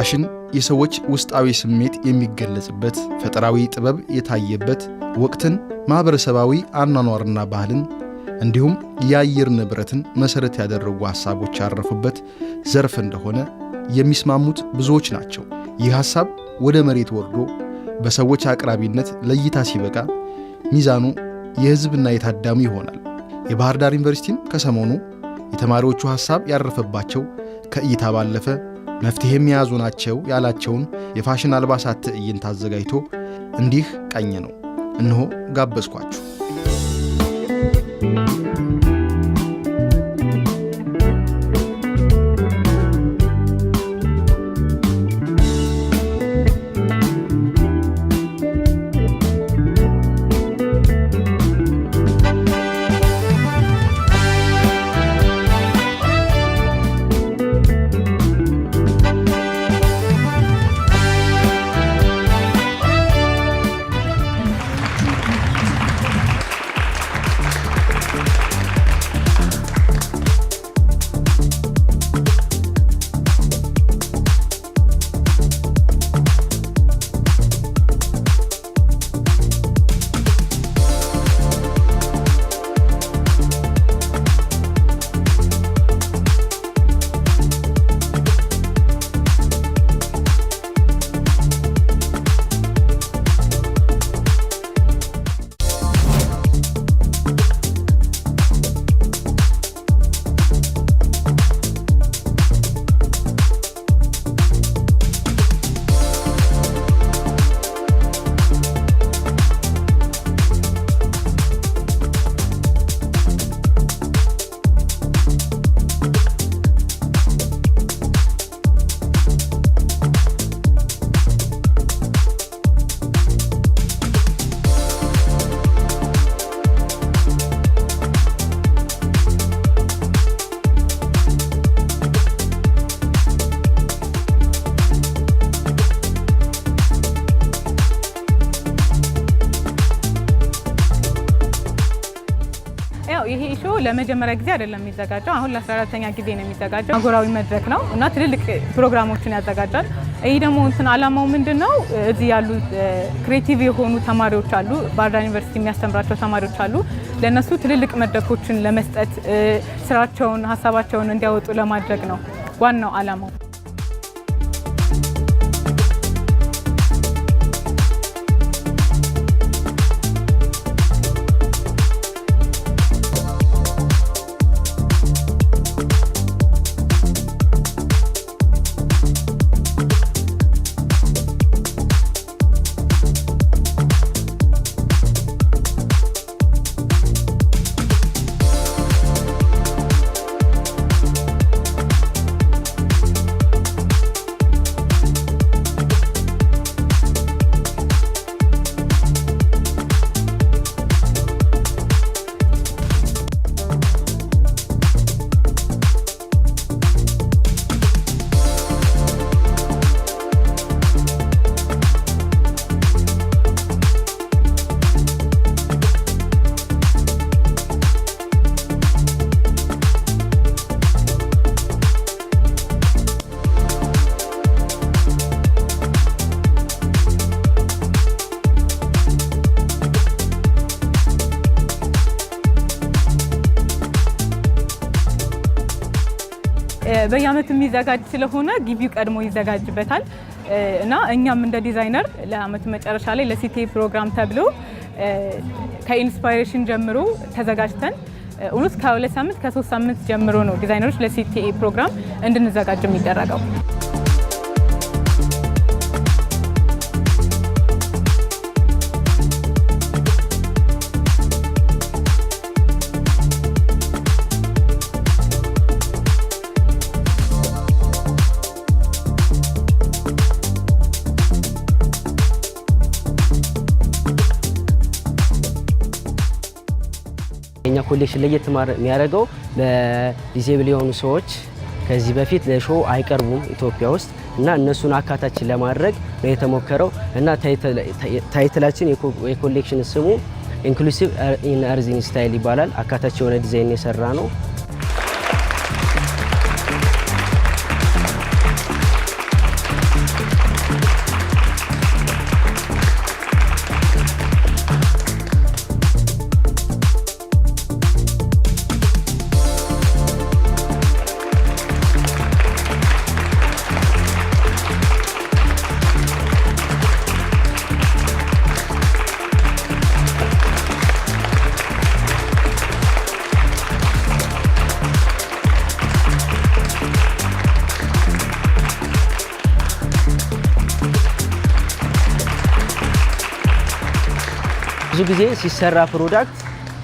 ፋሽን የሰዎች ውስጣዊ ስሜት የሚገለጽበት ፈጠራዊ ጥበብ የታየበት ወቅትን ማህበረሰባዊ አኗኗርና ባህልን እንዲሁም የአየር ንብረትን መሰረት ያደረጉ ሐሳቦች ያረፉበት ዘርፍ እንደሆነ የሚስማሙት ብዙዎች ናቸው። ይህ ሐሳብ ወደ መሬት ወርዶ በሰዎች አቅራቢነት ለእይታ ሲበቃ ሚዛኑ የህዝብና የታዳሚ ይሆናል። የባህር ዳር ዩኒቨርሲቲም ከሰሞኑ የተማሪዎቹ ሐሳብ ያረፈባቸው ከእይታ ባለፈ መፍትሄም የያዙ ናቸው ያላቸውን የፋሽን አልባሳት ትዕይንት አዘጋጅቶ እንዲህ ቃኘ ነው። እነሆ ጋበዝኳችሁ። ይሄ ሾው ለመጀመሪያ ጊዜ አይደለም የሚዘጋጀው። አሁን ለ14ኛ ጊዜ ነው የሚዘጋጀው። አህጉራዊ መድረክ ነው እና ትልልቅ ፕሮግራሞችን ያዘጋጃል። ይሄ ደግሞ ዓላማው ምንድነው? እዚህ ያሉ ክሬቲቭ የሆኑ ተማሪዎች አሉ፣ ባህር ዳር ዩኒቨርሲቲ የሚያስተምራቸው ተማሪዎች አሉ። ለነሱ ትልልቅ መድረኮችን ለመስጠት ስራቸውን፣ ሀሳባቸውን እንዲያወጡ ለማድረግ ነው ዋናው ዓላማው። በየአመቱ የሚዘጋጅ ስለሆነ ግቢው ቀድሞ ይዘጋጅበታል እና እኛም እንደ ዲዛይነር ለአመቱ መጨረሻ ላይ ለሲቲኤ ፕሮግራም ተብሎ ከኢንስፓይሬሽን ጀምሮ ተዘጋጅተን ኡኑስ ከ2 ሳምንት ከ3 ሳምንት ጀምሮ ነው ዲዛይነሮች ለሲቲኤ ፕሮግራም እንድንዘጋጅ የሚደረገው። የኛ ኮሌክሽን ለየት የሚያደርገው ለዲሴብል የሆኑ ሰዎች ከዚህ በፊት ለሾው አይቀርቡም ኢትዮጵያ ውስጥ እና እነሱን አካታች ለማድረግ ነው የተሞከረው እና ታይትላችን የኮሌክሽን ስሙ ኢንክሉሲቭ ኢን አርዚን ስታይል ይባላል። አካታች የሆነ ዲዛይን የሰራ ነው። ጊዜ ሲሰራ ፕሮዳክት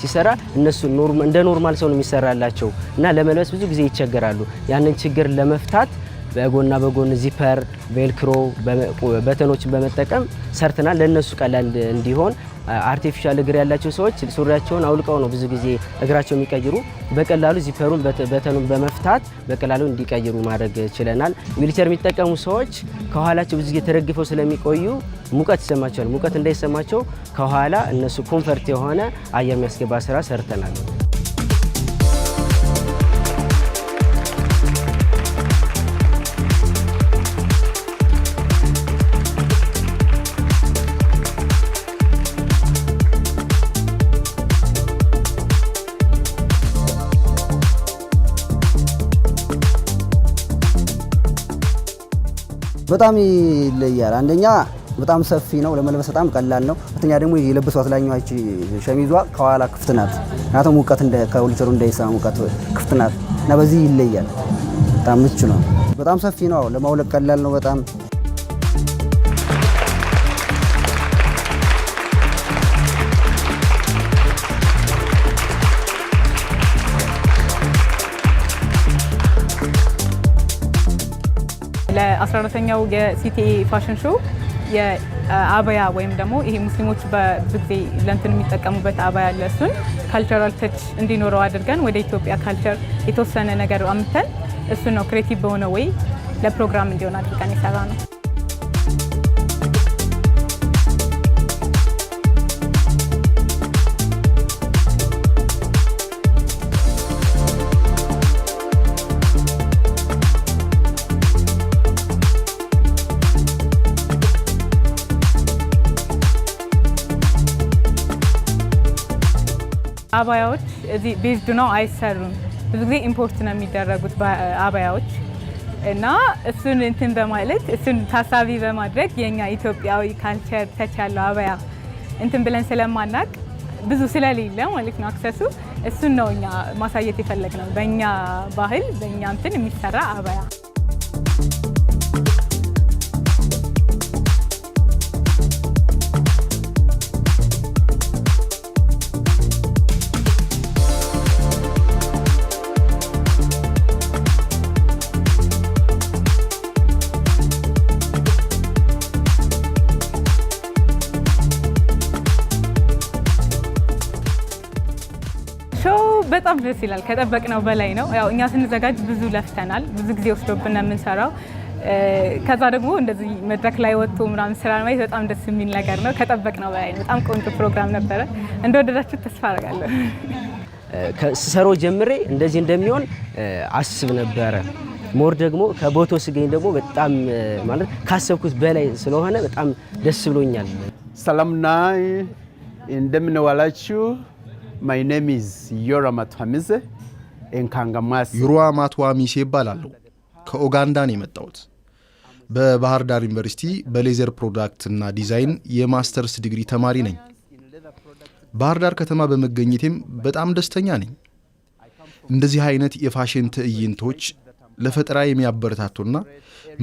ሲሰራ እነሱ እንደ ኖርማል ሰው ነው የሚሰራላቸው እና ለመልበስ ብዙ ጊዜ ይቸገራሉ። ያንን ችግር ለመፍታት በጎና በጎን ዚፐር፣ ቬልክሮ፣ በተኖችን በመጠቀም ሰርተናል። ለነሱ ቀላል እንዲሆን አርቲፊሻል እግር ያላቸው ሰዎች ሱሪያቸውን አውልቀው ነው ብዙ ጊዜ እግራቸው የሚቀይሩ። በቀላሉ ዚፐሩን በተኑን በመፍታት በቀላሉ እንዲቀይሩ ማድረግ ችለናል። ዊልቸር የሚጠቀሙ ሰዎች ከኋላቸው ብዙ ጊዜ ተደግፈው ስለሚቆዩ ሙቀት ይሰማቸዋል። ሙቀት እንዳይሰማቸው ከኋላ እነሱ ኮምፈርት የሆነ አየር የሚያስገባ ስራ ሰርተናል። በጣም ይለያል። አንደኛ በጣም ሰፊ ነው፣ ለመልበስ በጣም ቀላል ነው። ሁለተኛ ደግሞ የለበሷት ላይኛዋ እቺ ሸሚዟ ከኋላ ክፍት ናት። ምክንያቱም ሙቀት ከዊልቸሩ እንዳይሰማ ሙቀት ክፍት ናት እና በዚህ ይለያል። በጣም ምቹ ነው። በጣም ሰፊ ነው፣ ለማውለቅ ቀላል ነው በጣም። ለ14ኛው የሲቲኤ ፋሽን ሾው የአባያ ወይም ደግሞ ይሄ ሙስሊሞች በብዙ ጊዜ ለእንትን የሚጠቀሙበት አባያ አለ። እሱን ካልቸራል ተች እንዲኖረው አድርገን ወደ ኢትዮጵያ ካልቸር የተወሰነ ነገር አምተን እሱን ነው ክሬቲቭ በሆነ ወይ ለፕሮግራም እንዲሆን አድርገን የሰራ ነው። አባያዎች እዚህ ቤዝድ ነው አይሰሩም። ብዙ ጊዜ ኢምፖርት ነው የሚደረጉት አባያዎች እና እሱን እንትን በማለት እሱን ታሳቢ በማድረግ የኛ ኢትዮጵያዊ ካልቸር ተች ያለው አባያ እንትን ብለን ስለማናቅ ብዙ ስለሌለ ማለት ነው አክሰሱ እሱን ነው እኛ ማሳየት የፈለግነው በእኛ ባህል በእኛ እንትን የሚሰራ አባያ። በጣም ደስ ይላል። ከጠበቅነው በላይ ነው። ያው እኛ ስንዘጋጅ ብዙ ለፍተናል። ብዙ ጊዜ ወስዶብን የምንሰራው ከዛ ደግሞ እንደዚህ መድረክ ላይ ወጥቶ ምናምን ስራ ማየት በጣም ደስ የሚል ነገር ነው። ከጠበቅነው በላይ ነው። በጣም ቆንጆ ፕሮግራም ነበረ። እንደወደዳችሁ ተስፋ አደርጋለሁ። ከሰሮ ጀምሬ እንደዚህ እንደሚሆን አስብ ነበረ። ሞር ደግሞ ከቦታው ስገኝ ደግሞ በጣም ማለት ካሰብኩት በላይ ስለሆነ በጣም ደስ ብሎኛል። ሰላምና እንደምን ዋላችሁ? My name is Yura Matwamize እንካንጋማስ ዩሩዋ ማትዋሚሴ ይባላል። ከኡጋንዳ ነው የመጣሁት። በባህር ዳር ዩኒቨርሲቲ በሌዘር ፕሮዳክት እና ዲዛይን የማስተርስ ዲግሪ ተማሪ ነኝ። ባህር ዳር ከተማ በመገኘቴም በጣም ደስተኛ ነኝ። እንደዚህ አይነት የፋሽን ትዕይንቶች ለፈጠራ የሚያበረታቱና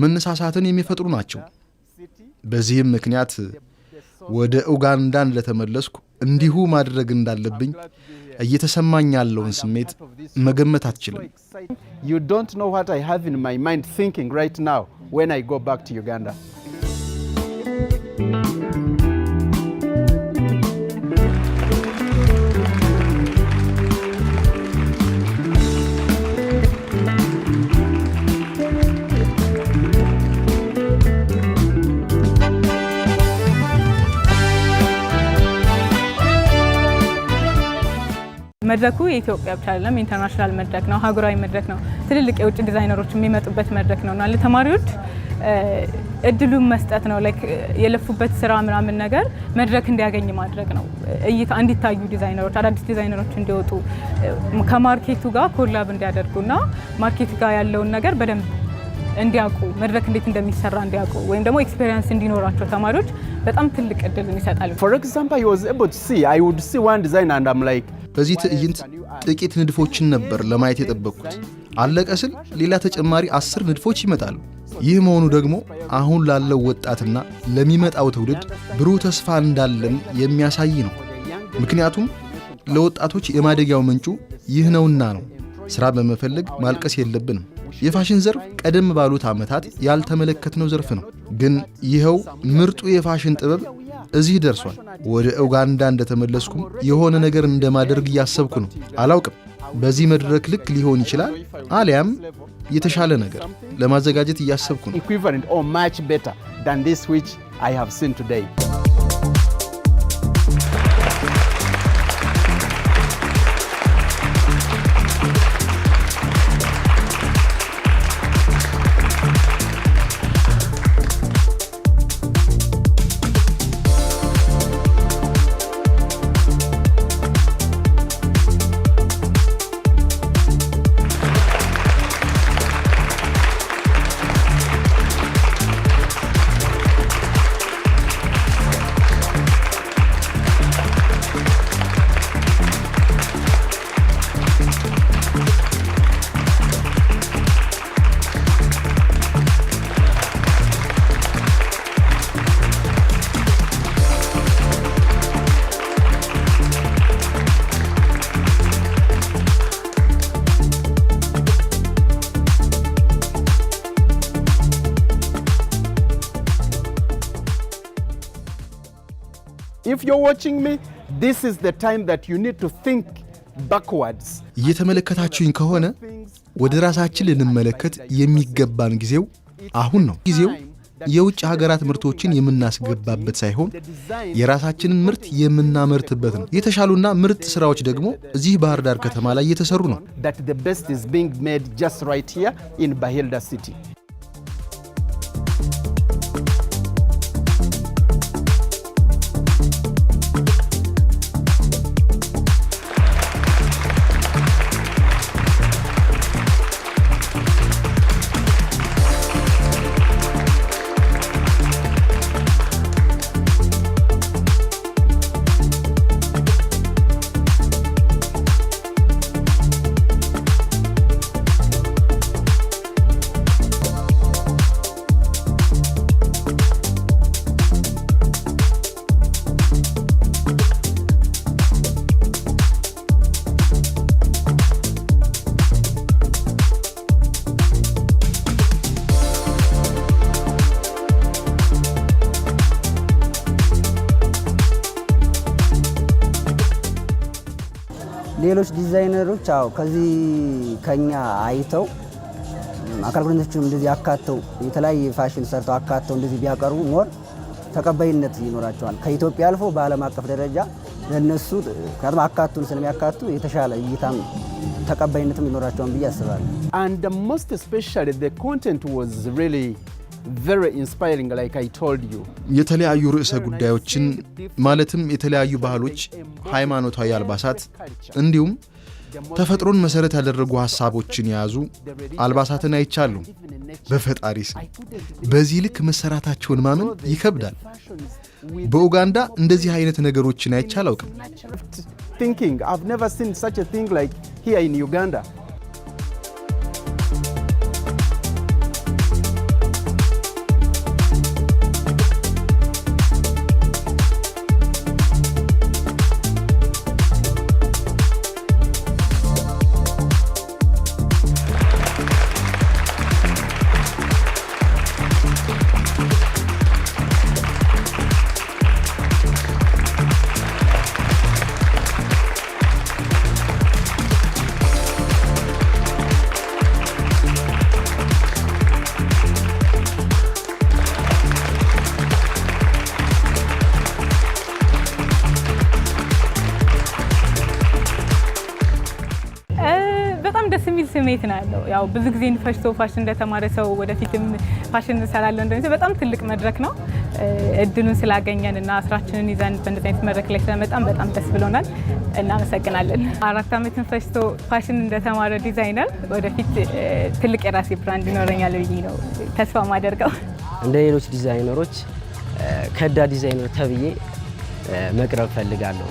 መነሳሳትን የሚፈጥሩ ናቸው። በዚህም ምክንያት ወደ ኡጋንዳ ለተመለስኩ እንዲሁ ማድረግ እንዳለብኝ እየተሰማኝ ያለውን ስሜት መገመት አትችልም። You don't know what I have in my mind thinking right now when I go back to Uganda. መድረኩ የኢትዮጵያ ብቻ አይደለም፣ ኢንተርናሽናል መድረክ ነው፣ ሀገራዊ መድረክ ነው። ትልልቅ የውጭ ዲዛይነሮች የሚመጡበት መድረክ ነውና ለተማሪዎች እድሉን መስጠት ነው። ላይክ የለፉበት ስራ ምናምን ነገር መድረክ እንዲያገኝ ማድረግ ነው። እይታ እንዲታዩ ዲዛይነሮች፣ አዳዲስ ዲዛይነሮች እንዲወጡ ከማርኬቱ ጋር ኮላብ እንዲያደርጉና ማርኬት ጋር ያለውን ነገር በደንብ እንዲያውቁ መድረክ እንዴት እንደሚሰራ እንዲያውቁ ወይም ደግሞ ኤክስፒሪየንስ እንዲኖራቸው ተማሪዎች በጣም ትልቅ እድልን ይሰጣሉ። For example, I was able to see, I would see one design and I'm like በዚህ ትዕይንት ጥቂት ንድፎችን ነበር ለማየት የጠበቅኩት። አለቀ ስል ሌላ ተጨማሪ 10 ንድፎች ይመጣሉ። ይህ መሆኑ ደግሞ አሁን ላለው ወጣትና ለሚመጣው ትውልድ ብሩህ ተስፋ እንዳለን የሚያሳይ ነው። ምክንያቱም ለወጣቶች የማደጊያው ምንጩ ይህ ነውና ነው። ሥራ በመፈለግ ማልቀስ የለብንም። የፋሽን ዘርፍ ቀደም ባሉት ዓመታት ያልተመለከትነው ዘርፍ ነው። ግን ይኸው ምርጡ የፋሽን ጥበብ እዚህ ደርሷል። ወደ ኡጋንዳ እንደተመለስኩም የሆነ ነገር እንደማደርግ እያሰብኩ ነው። አላውቅም፣ በዚህ መድረክ ልክ ሊሆን ይችላል፣ አሊያም የተሻለ ነገር ለማዘጋጀት እያሰብኩ ነው። Equivalent or much better than this which I have seen today. If you're watching me, this is the time that you need to think backwards. እየተመለከታችሁኝ ከሆነ ወደ ራሳችን ልንመለከት የሚገባን ጊዜው አሁን ነው። ጊዜው የውጭ ሀገራት ምርቶችን የምናስገባበት ሳይሆን የራሳችንን ምርት የምናመርትበት ነው። የተሻሉና ምርጥ ስራዎች ደግሞ እዚህ ባህር ዳር ከተማ ላይ እየተሰሩ ነው። That the best is being made just right here in Bahilda city. ሌሎች ዲዛይነሮች ከዚህ ከኛ አይተው አካል ጉዳተኞችም እንደዚህ አካተው የተለያየ ፋሽን ሰርተው አካተው እንደዚህ ቢያቀርቡ ሞር ተቀባይነት ይኖራቸዋል። ከኢትዮጵያ አልፎ በዓለም አቀፍ ደረጃ ለነሱ ከአጥማ አካቱን ስለሚያካቱ የተሻለ እይታም ተቀባይነትም ይኖራቸዋል ብዬ አስባለሁ። And most especially the content was really very inspiring, like I told you. የተለያዩ ርዕሰ ጉዳዮችን ማለትም የተለያዩ ባህሎች፣ ሃይማኖታዊ አልባሳት እንዲሁም ተፈጥሮን መሰረት ያደረጉ ሐሳቦችን የያዙ አልባሳትን አይቻሉ። በፈጣሪ ስም በዚህ ልክ መሰራታቸውን ማመን ይከብዳል። በኡጋንዳ እንደዚህ አይነት ነገሮችን አይቻል አውቅም። Thinking I've never seen such a thing like here in Uganda. ደስ የሚል ስሜት ነው ያለው። ያው ብዙ ጊዜ ፈሽቶ ፋሽን እንደተማረ ሰው ወደፊትም ፋሽን እንሰራለን እንደዚህ በጣም ትልቅ መድረክ ነው። እድሉን ስላገኘንና ስራችንን ይዘን በእንደዚህ አይነት መድረክ ላይ ስለመጣን በጣም ደስ ብሎናል። እናመሰግናለን። 4 ዓመትን ፈሽቶ ፋሽን እንደተማረ ዲዛይነር ወደፊት ትልቅ የራሴ ብራንድ ይኖረኛል ብዬ ነው ተስፋ ማደርገው። እንደ ሌሎች ዲዛይነሮች ከዳ ዲዛይነር ተብዬ መቅረብ ፈልጋለሁ።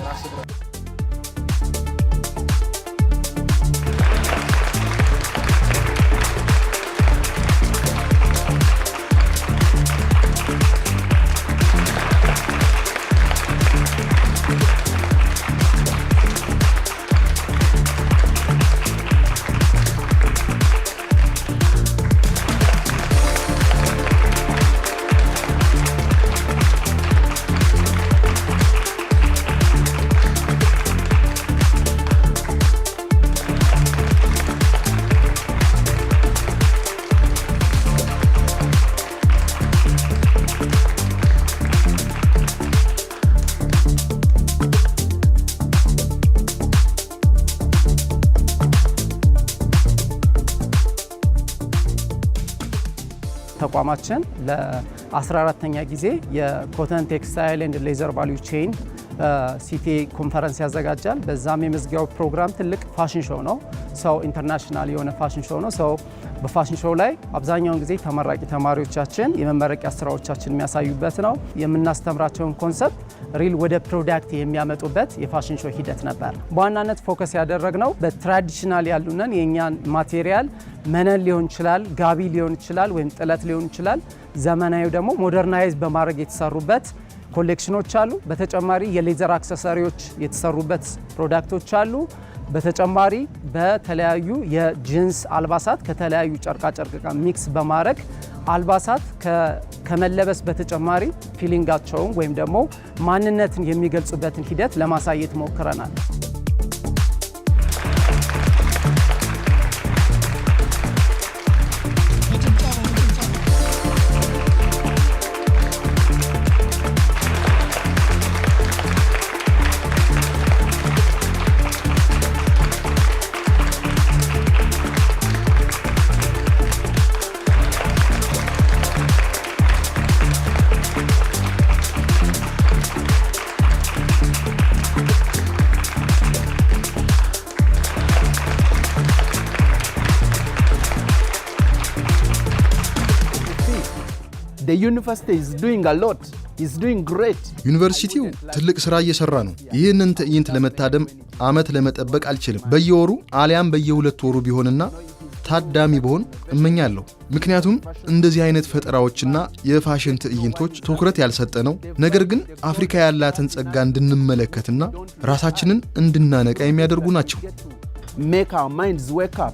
ተቋማችን ለ14ኛ ጊዜ የኮተን ቴክስታይል ኤንድ ሌዘር ቫልዩ ቼን ሲቲ ኮንፈረንስ ያዘጋጃል። በዛም የመዝጊያው ፕሮግራም ትልቅ ፋሽን ሾው ነው። ሰው ኢንተርናሽናል የሆነ ፋሽን ሾው ነው። ሰው በፋሽን ሾው ላይ አብዛኛውን ጊዜ ተመራቂ ተማሪዎቻችን የመመረቂያ ስራዎቻችን የሚያሳዩበት ነው። የምናስተምራቸውን ኮንሰፕት ሪል ወደ ፕሮዳክት የሚያመጡበት የፋሽን ሾው ሂደት ነበር። በዋናነት ፎከስ ያደረግነው በትራዲሽናል ያሉንን የእኛን ማቴሪያል መነን ሊሆን ይችላል፣ ጋቢ ሊሆን ይችላል፣ ወይም ጥለት ሊሆን ይችላል። ዘመናዊ ደግሞ ሞደርናይዝ በማድረግ የተሰሩበት ኮሌክሽኖች አሉ። በተጨማሪ የሌዘር አክሰሰሪዎች የተሰሩበት ፕሮዳክቶች አሉ። በተጨማሪ በተለያዩ የጂንስ አልባሳት ከተለያዩ ጨርቃጨርቅ ጋር ሚክስ በማድረግ አልባሳት ከመለበስ በተጨማሪ ፊሊንጋቸውን ወይም ደግሞ ማንነትን የሚገልጹበትን ሂደት ለማሳየት ሞክረናል። The university is doing a lot. It's doing great. ዩኒቨርሲቲው ትልቅ ስራ እየሰራ ነው። ይህንን ትዕይንት ለመታደም ዓመት ለመጠበቅ አልችልም። በየወሩ አሊያም በየ2 ወሩ ቢሆንና ታዳሚ ብሆን እመኛለሁ። ምክንያቱም እንደዚህ አይነት ፈጠራዎችና የፋሽን ትዕይንቶች ትኩረት ያልሰጠነው ነገር ግን አፍሪካ ያላትን ጸጋ እንድንመለከትና ራሳችንን እንድናነቃ የሚያደርጉ ናቸው። Make our minds wake up.